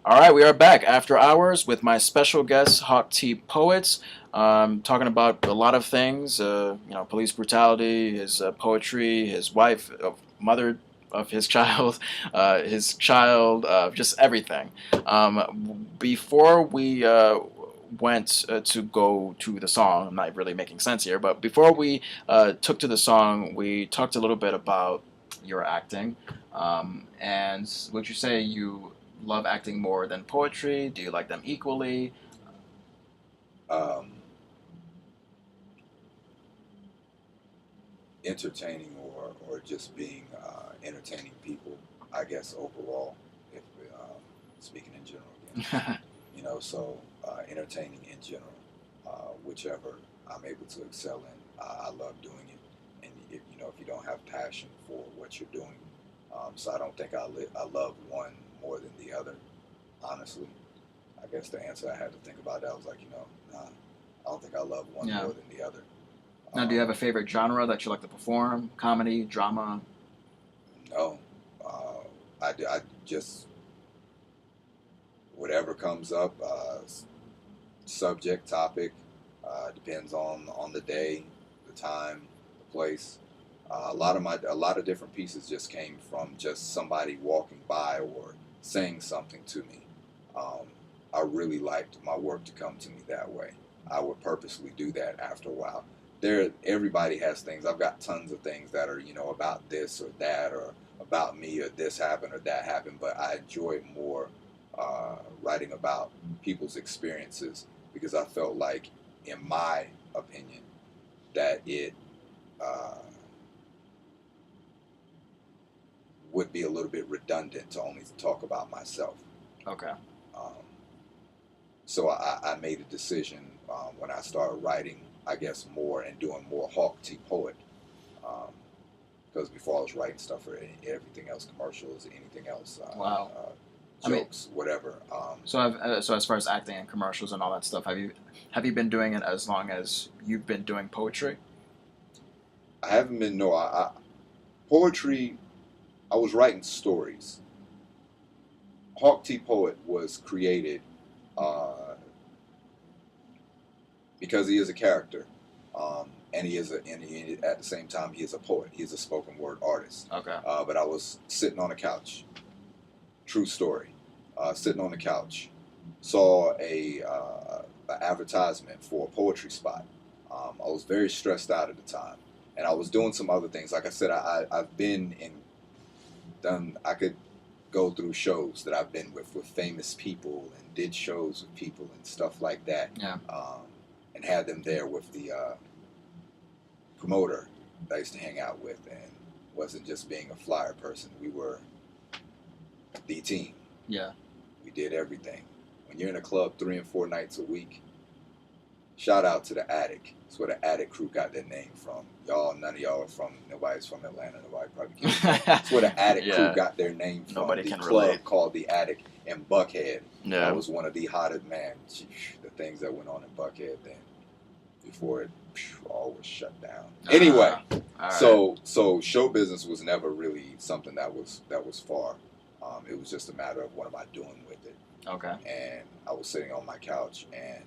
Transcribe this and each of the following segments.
All right, we are back after hours with my special guest, Hawk T Poets, talking about a lot of things. Police brutality, his poetry, his wife, mother of his child, just everything. Before we went to go to the song, I'm not really making sense here, but before we took to the song, we talked a little bit about your acting. And would you say you love acting more than poetry? Do you like them equally? Um, Entertaining or just being entertaining people, I guess overall, if speaking in general again, so entertaining in general, whichever I'm able to excel in, I love doing it. And if you don't have passion for what you're doing, so I don't think I love one more than the other. Honestly, I guess the answer I had to think about that was like, nah, I don't think I love one Yeah. more than the other. Now, do you Um, have a favorite genre that you like to perform? Comedy, drama? no, I just whatever comes up, subject, topic, depends on the day, the time, the place. A lot of different pieces just came from just somebody walking by or saying something to me. Um, I really liked my work to come to me that way. I would purposely do that after a while. Everybody has things. I've got tons of things that are about this or that or about me or this happened or that happened. But I enjoy more writing about people's experiences because I felt like, in my opinion, that it uh, would be a little bit redundant to only talk about myself. Okay. Um, so I made a decision when I started writing, I guess, more and doing more Hawk T Poet. Because before I was writing stuff for everything else, commercials, anything else, Wow. I mean, jokes, whatever. so as far as acting and commercials and all that stuff, have you been doing it as long as you've been doing poetry? I haven't been no poetry. I was writing stories. Hawk T Poet was created uh, because he is a character, and at the same time he is a poet. He is a spoken word artist. Okay. But I was sitting on a couch. True story. Sitting on the couch, saw a advertisement for a poetry spot. I was very stressed out at the time, and I was doing some other things. Like I said, I've been in done. I could go through shows that I've been with famous people and did shows with people and stuff like that. Yeah. And had them there with the promoter that I used to hang out with, and wasn't just being a flyer person. We were the team. Yeah. We did everything. When you're in a club 3 and 4 nights a week, shout out to the Attic. That's where the Attic crew got their name from. None of y'all are from. Nobody's from Atlanta. Nobody probably can. That's where the Attic crew got their name from. Nobody the can club relate. called the Attic in Buckhead. Yeah. That was one of the hottest, man. The things that went on in Buckhead then, before it all was shut down. Anyway, All so show business was never really something that was far. It was just a matter of what am I doing with it. Okay. And I was sitting on my couch and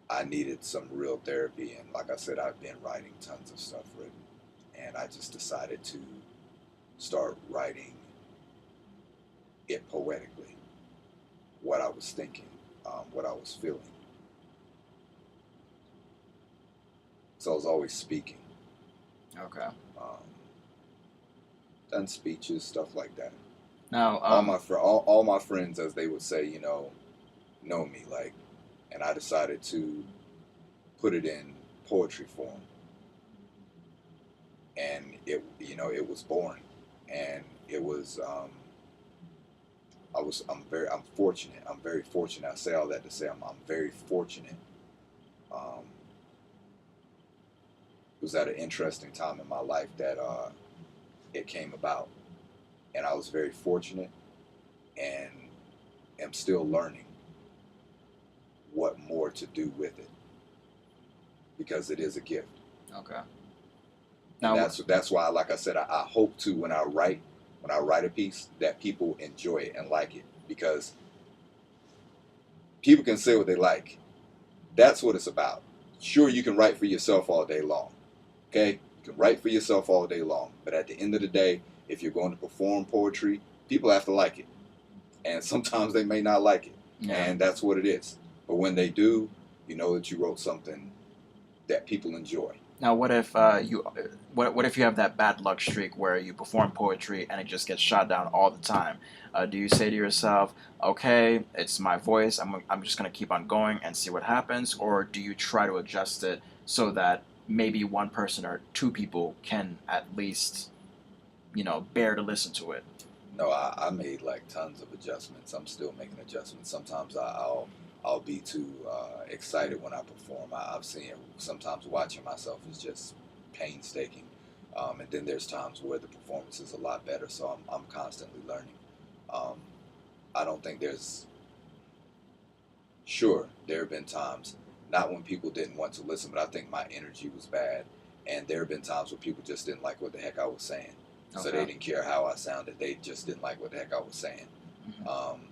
I needed some real therapy. And like I said, I've been writing tons of stuff written. And I just decided to start writing it poetically, what I was thinking, what I was feeling. So I was always speaking. Okay. Done speeches, stuff like that. Now, all my friends, as they would say, know me, like, and I decided to put it in poetry form, and it was born, and it was I'm fortunate. I'm very fortunate. I say all that to say I'm very fortunate. It was at an interesting time in my life that it came about, and I was very fortunate, and am still learning what more to do with it because it is a gift. okay. And Now, that's why, like I said, I hope to when I write a piece that people enjoy it and like it because people can say what they like. That's what it's about. Sure, you can write for yourself all day long. Okay? You can write for yourself all day long. But at the end of the day, if you're going to perform poetry, people have to like it. And sometimes they may not like it. Yeah. And that's what it is. But when they do, you know that you wrote something that people enjoy. Now, what if what if you have that bad luck streak where you perform poetry and it just gets shot down all the time? Do you say to yourself, "Okay, it's my voice. I'm just gonna keep on going and see what happens," or do you try to adjust it so that maybe one person or two people can at least, bear to listen to it? No, I made like tons of adjustments. I'm still making adjustments. Sometimes I'll be too excited when I perform. I've seen it. Sometimes watching myself is just painstaking, and then there's times where the performance is a lot better. So I'm constantly learning. Um, I don't think there's sure there have been times not when people didn't want to listen, but I think my energy was bad, and there have been times where people just didn't like what the heck I was saying. So they didn't care how I sounded. They just didn't like what the heck I was saying. Mm-hmm.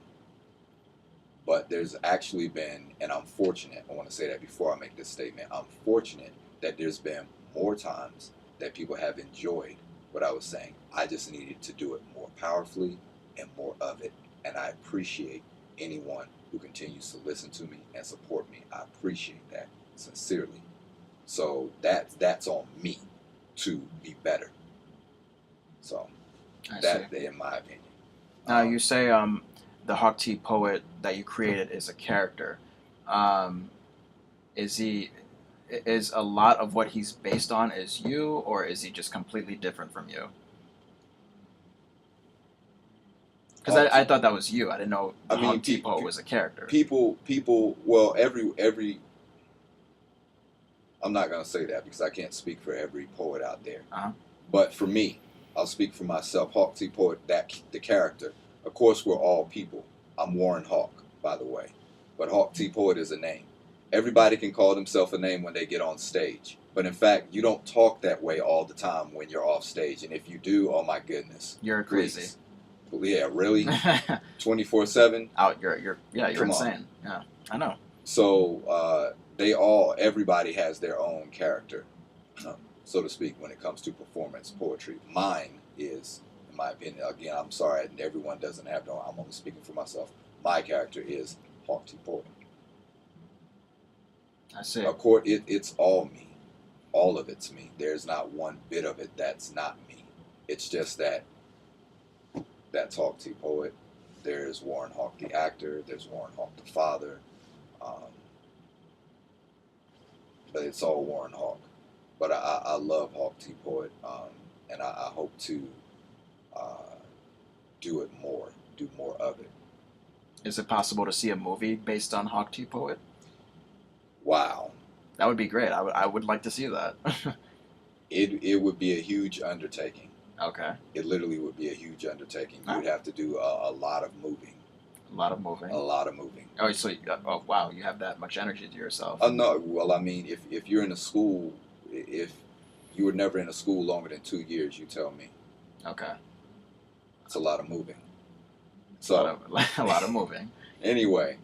But there's actually been, and I'm fortunate, I want to say that before I make this statement, I'm fortunate that there's been more times that people have enjoyed what I was saying. I just needed to do it more powerfully and more of it. And I appreciate anyone who continues to listen to me and support me. I appreciate that sincerely. So that's on me to be better. So that, in my opinion. Now you say the Hawk T poet that you created is a character. Is a lot of what he's based on is you, or is he just completely different from you? Because I thought that was you. I didn't know the Hawk T poet was a character. People. Well, every. I'm not gonna say that because I can't speak for every poet out there. Uh-huh. But for me, I'll speak for myself. Hawk T poet, the character. Of course, we're all people. I'm Warren Hawk, by the way, but Hawk T poet is a name. Everybody can call themselves a name when they get on stage, but in fact, you don't talk that way all the time when you're off stage. And if you do, oh my goodness, you're crazy. Yeah, really, 24/7. You're insane. Yeah, I know. So everybody has their own character, so to speak, when it comes to performance poetry. Mine is, in my opinion, again, I'm sorry, everyone doesn't have no. I'm only speaking for myself. My character is Hawk T poet. I see. Of course, it's all me. All of it's me. There's not one bit of it that's not me. It's just that's Hawk T poet. There's Warren Hawk the actor. There's Warren Hawk the father. But it's all Warren Hawk. But I love Hawk T poet, and I hope to do more of it. Is it possible to see a movie based on Hawk T poet? Wow. That would be great. I would like to see that. It would be a huge undertaking. Okay. It literally would be a huge undertaking. You would have to do a lot of moving. A lot of moving. A lot of moving. Oh, so wow, you have that much energy to yourself. No, well, I mean, if you're in a school, if you were never in a school longer than 2 years, you tell me. Okay. It's a lot of moving. So a lot of moving. Anyway,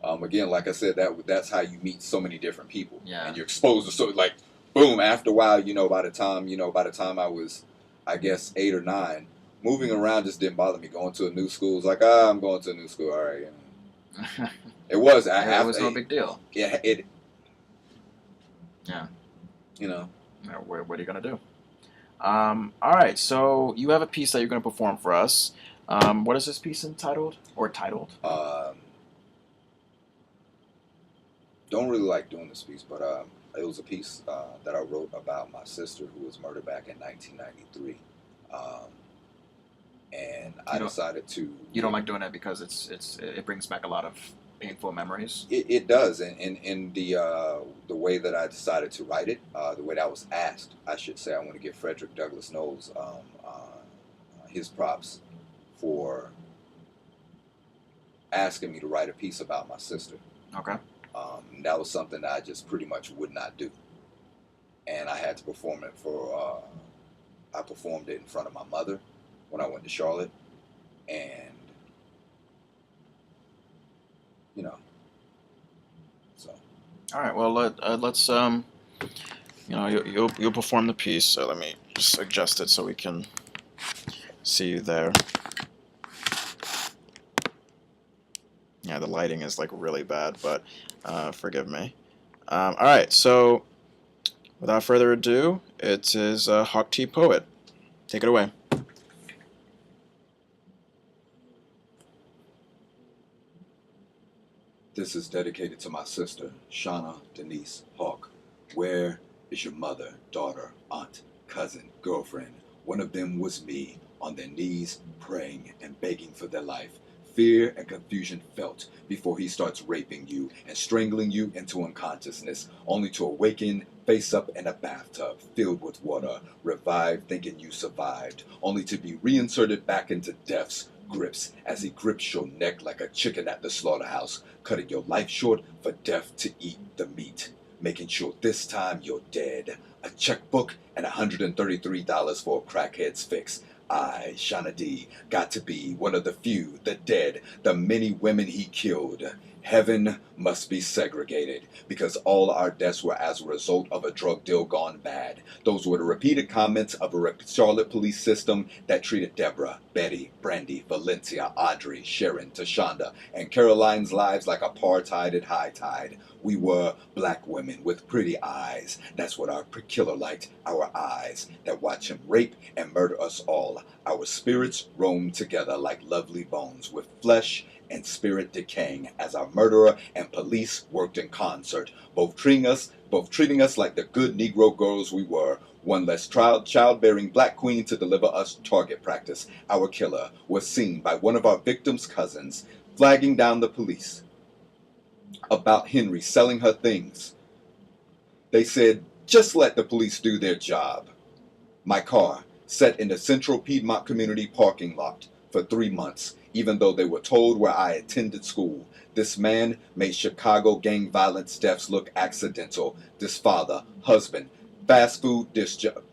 again, like I said, that's how you meet so many different people. Yeah. And you're exposed to like, boom. After a while, by the time I was, I guess 8 or 9. Moving around just didn't bother me. Going to a new school was like, I'm going to a new school. All right. It was. It was no big deal. Yeah. Yeah. What are you going to do? All right. So you have a piece that you're going to perform for us. What is this piece entitled or titled? Don't really like doing this piece, but it was a piece that I wrote about my sister who was murdered back in 1993. And I decided to. You don't like doing that because it brings back a lot of painful memories. It does, and the way that I decided to write it, the way that I was asked, I should say, I want to give Frederick Douglass Knowles his props for asking me to write a piece about my sister. Okay. That was something that I just pretty much would not do, and I had to perform it I performed it in front of my mother when I went to Charlotte, and All right. Well, let's you'll perform the piece. So let me just adjust it so we can see you there. Yeah, the lighting is like really bad, but forgive me. All right. So without further ado, it is Hawk T Poet. Take it away. This is dedicated to my sister, Shauna Denise Hawk. Where is your mother, daughter, aunt, cousin, girlfriend? One of them was me, on their knees, praying and begging for their life. Fear and confusion felt before he starts raping you and strangling you into unconsciousness, only to awaken face up in a bathtub filled with water, revived thinking you survived, only to be reinserted back into death's grips as he grips your neck like a chicken at the slaughterhouse, cutting your life short for death to eat the meat, making sure this time you're dead. A checkbook and $133 for a crackhead's fix. I, Shauna D, got to be one of the few, the dead, the many women he killed. Heaven must be segregated because all our deaths were as a result of a drug deal gone bad. Those were the repeated comments of a Charlotte police system that treated Deborah, Betty, Brandy, Valencia, Audrey, Sharon, Tashonda, and Caroline's lives like apartheid at high tide. We were black women with pretty eyes. That's what our killer liked, our eyes that watch him rape and murder us all. Our spirits roam together like lovely bones with flesh and spirit decaying as our murderer and police worked in concert, both treating us like the good Negro girls we were. One less childbearing black queen to deliver us target practice. Our killer was seen by one of our victims' cousins, flagging down the police about Henry selling her things. They said, just let the police do their job. My car sat in the Central Piedmont Community parking lot for 3 months, even though they were told where I attended school. This man made Chicago gang violence deaths look accidental. This father, husband, fast food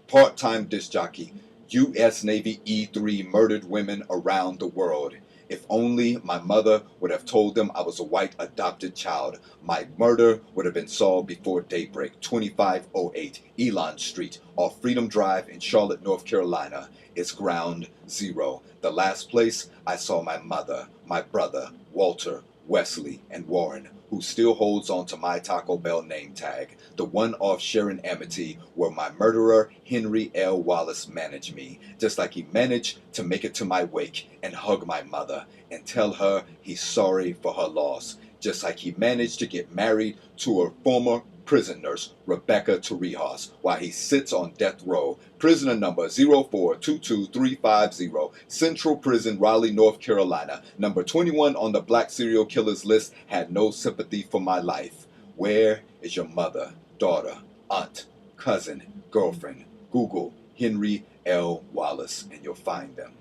part-time disc jockey, U.S. Navy E-3 murdered women around the world. If only my mother would have told them I was a white adopted child, my murder would have been solved before daybreak. 2508 Elon Street off Freedom Drive in Charlotte, North Carolina. It's ground zero. The last place I saw my mother, my brother, Walter, Wesley, and Warren, who still holds on to my Taco Bell name tag, the one off Sharon Amity, where my murderer, Henry L. Wallace, managed me, just like he managed to make it to my wake and hug my mother and tell her he's sorry for her loss, just like he managed to get married to her former prison nurse, Rebecca Torrijos, while he sits on death row. Prisoner number 0422350, Central Prison, Raleigh, North Carolina. Number 21 on the black serial killers list, had no sympathy for my life. Where is your mother, daughter, aunt, cousin, girlfriend? Google Henry L. Wallace and you'll find them.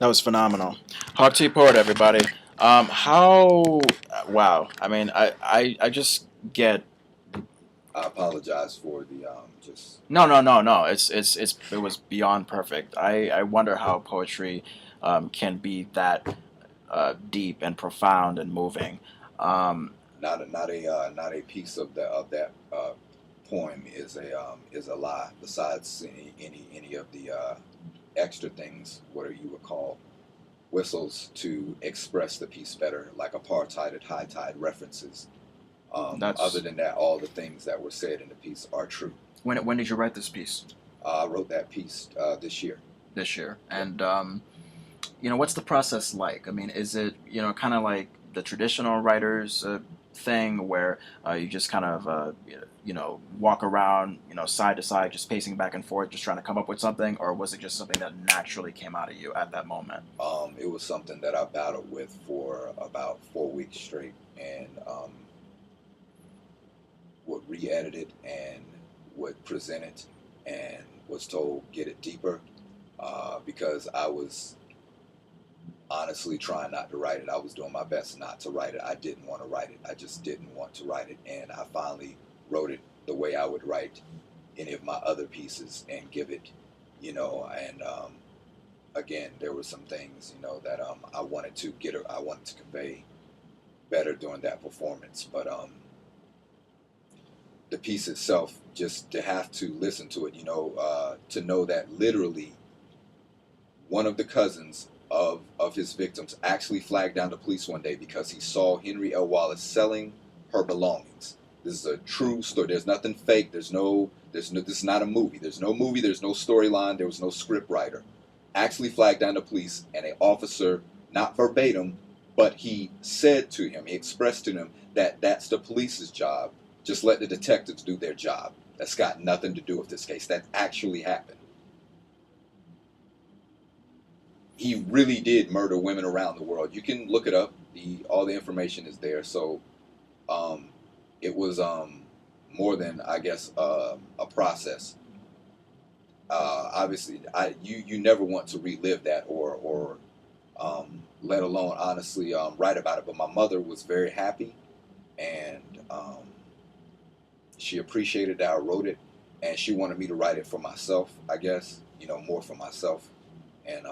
That was phenomenal. Hawk T Poet, everybody. How? Wow. I mean, I just get. I apologize for the just. No. It was beyond perfect. I wonder how poetry can be that deep and profound and moving. Not a piece of that poem is a lie. Besides any of the extra things, what you would call whistles to express the piece better, like apartheid at high tide references. Other than that, all the things that were said in the piece are true. When did you write this piece? I wrote that piece this year. This year, and what's the process like? I mean, is it kind of like the traditional writers thing where you just kind of walk around side to side, just pacing back and forth, just trying to come up with something, or was it just something that naturally came out of you at that moment? It was something that I battled with for about 4 weeks straight, and would re-edit it and would present it, and was told get it deeper because I was honestly trying not to write it. I was doing my best not to write it. I didn't want to write it. I just didn't want to write it, and I finally wrote it the way I would write any of my other pieces and give it, and again, there were some things, that I wanted to convey better during that performance. But the piece itself, just to have to listen to it, to know that literally one of the cousins of his victims actually flagged down the police one day because he saw Henry L. Wallace selling her belongings. This is a true story. There's nothing fake. This is not a movie. There's no movie. There's no storyline. There was no script writer. Actually flagged down the police, and an officer, not verbatim, but he said to him, he expressed to him that that's the police's job. Just let the detectives do their job. That's got nothing to do with this case. That actually happened. He really did murder women around the world. You can look it up. All the information is there. So it was more than, I guess, a process. Obviously, you never want to relive that or let alone honestly write about it. But my mother was very happy, and she appreciated that I wrote it, and she wanted me to write it for myself, I guess, more for myself. And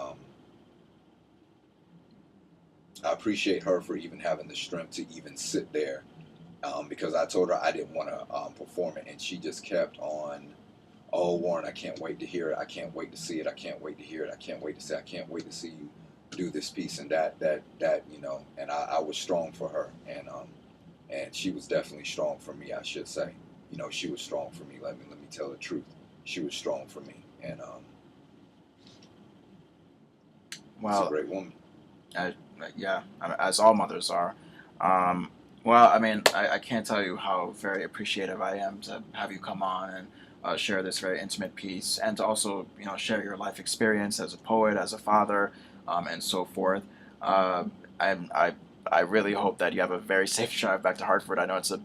I appreciate her for even having the strength to even sit there, because I told her I didn't want to perform it, and she just kept on, oh, Warren, I can't wait to hear it. I can't wait to see it. I can't wait to hear it. I can't wait to see it. I can't wait to see you do this piece and that, and I was strong for her, and she was definitely strong for me, I should say. She was strong for me. Let me tell the truth. She was strong for me, and Well, she's a great woman. Yeah, as all mothers are. Well, I mean, I can't tell you how very appreciative I am to have you come on and share this very intimate piece, and to also, share your life experience as a poet, as a father, and so forth. I really hope that you have a very safe drive back to Hartford. I know it's a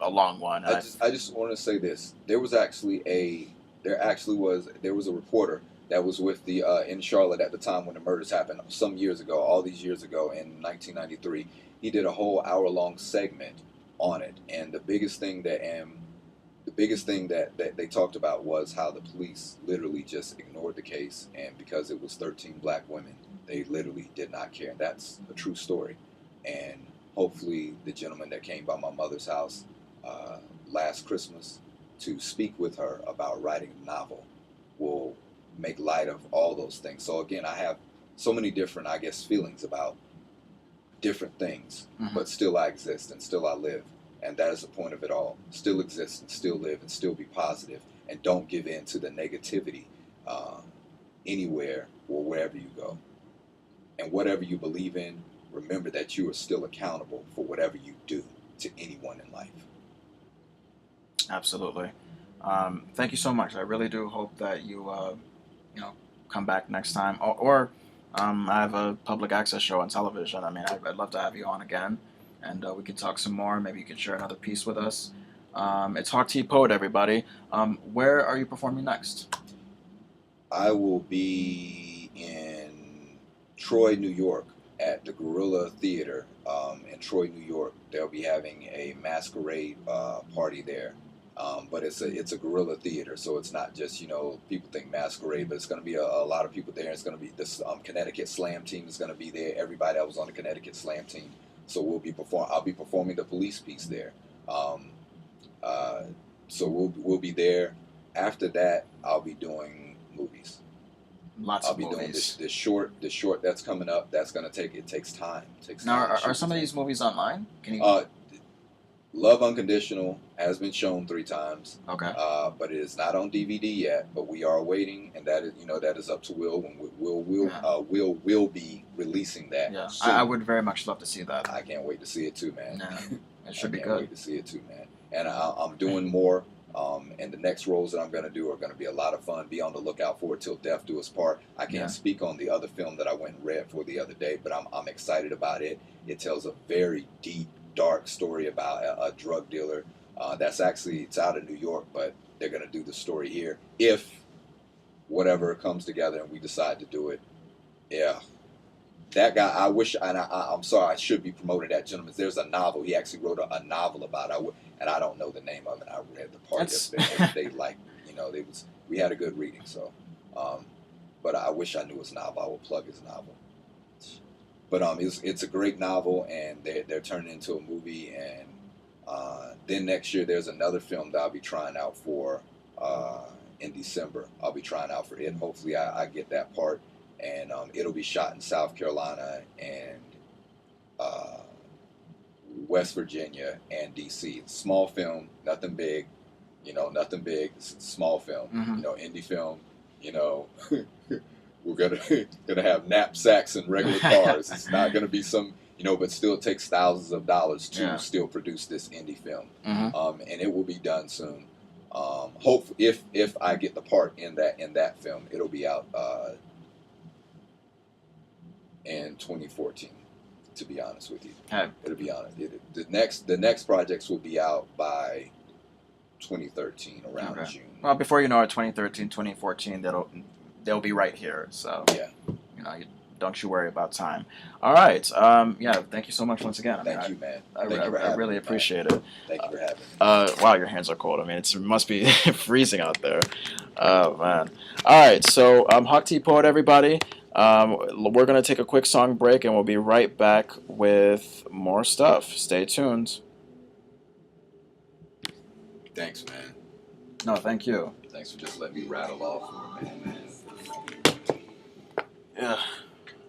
long one. I just want to say this. There was a reporter that was with the in Charlotte at the time when the murders happened some years ago, all these years ago in 1993. He did a whole hour-long segment on it, and the biggest thing that they talked about was how the police literally just ignored the case, and because it was 13 black women, they literally did not care. And that's a true story. And hopefully the gentleman that came by my mother's house last Christmas to speak with her about writing a novel will make light of all those things. So again, I have so many different, I guess, feelings about different things, but still I exist and still I live. And that is the point of it all. Still exist and still live and still be positive, and don't give in to the negativity anywhere or wherever you go. And whatever you believe in, remember that you are still accountable for whatever you do to anyone in life. Absolutely. Thank you so much. I really do hope that you, come back next time, or I have a public access show on television. I mean, I'd love to have you on again, and we can talk some more. Maybe you can share another piece with us. It's Hawk T Poet, everybody. Where are you performing next? I will be in Troy, New York, at the Gorilla Theater in Troy, New York. They'll be having a masquerade party there. But it's a guerrilla theater, so it's not just, people think masquerade, but it's going to be a lot of people there. It's going to be this Connecticut Slam team is going to be there. Everybody that was on the Connecticut Slam team, so I'll be performing the police piece there. So we'll be there. After that, I'll be doing movies. I'll be doing this short that's coming up. That's going to takes time. Now, are some of these movies online? Can you? Love Unconditional has been shown 3 times. Okay. But it is not on DVD yet. But we are waiting, and that is up to Will. When Will be releasing that. Yeah, I would very much love to see that. I can't wait to see it too, man. Yeah, it should be good. I can't wait to see it too, man. And I'm doing more. And the next roles that I'm going to do are going to be a lot of fun. Be on the lookout for it. Till Death Do Us Part. I can't speak on the other film that I went and read for the other day, but I'm excited about it. It tells a very deep, dark story about a drug dealer. It's out of New York, but they're going to do the story here if whatever comes together and we decide to do it. Yeah. That guy, I wish, and I'm sorry, I should be promoting that gentleman. There's a novel. He actually wrote a novel about it, and I don't know the name of it. I read the part yesterday. We had a good reading, so. But I wish I knew his novel. I will plug his novel. But it's a great novel, and they're turning it into a movie. And then next year there's another film that I'll be trying out for in December. I'll be trying out for it. Hopefully I get that part, and it'll be shot in South Carolina and West Virginia and DC. Small film, nothing big, nothing big. It's a small film, indie film. We're gonna have knapsacks and regular cars. It's not gonna be some, but still it takes thousands of dollars to still produce this indie film, and it will be done soon. Hopefully, if I get the part in that film, it'll be out in 2014. To be honest with you, it'll be honest. The next projects will be out by 2013 around June. Well, before you know it, 2013, 2014, they'll be right here. So don't you worry about time. All right. Thank you so much once again. Thank you, man. I really appreciate it. Thank you for having me. Wow, your hands are cold. I mean, it must be freezing out there. Oh man. All right. So Hawk T Poet, everybody. We're going to take a quick song break, and we'll be right back with more stuff. Stay tuned. Thanks, man. No, thank you. Thanks for just letting me rattle off for a minute, man. Yeah.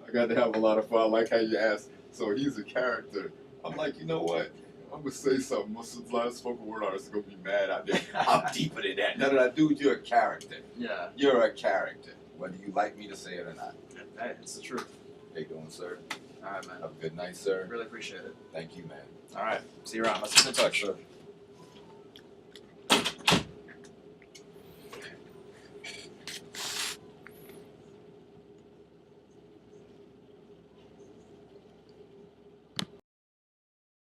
I got to have a lot of fun. I like how you asked, so he's a character. I'm like, you know what? I'm going to say something. Most of the last spoken word artists are going to be mad out there. I'm deeper than that. No, dude, you're a character. Yeah. You're a character, whether you like me to say it or not. Hey, it's the truth. How you doing, sir? All right, man. Have a good night, sir. Really appreciate it. Thank you, man. All right. See you around. Let's keep in touch. Sure.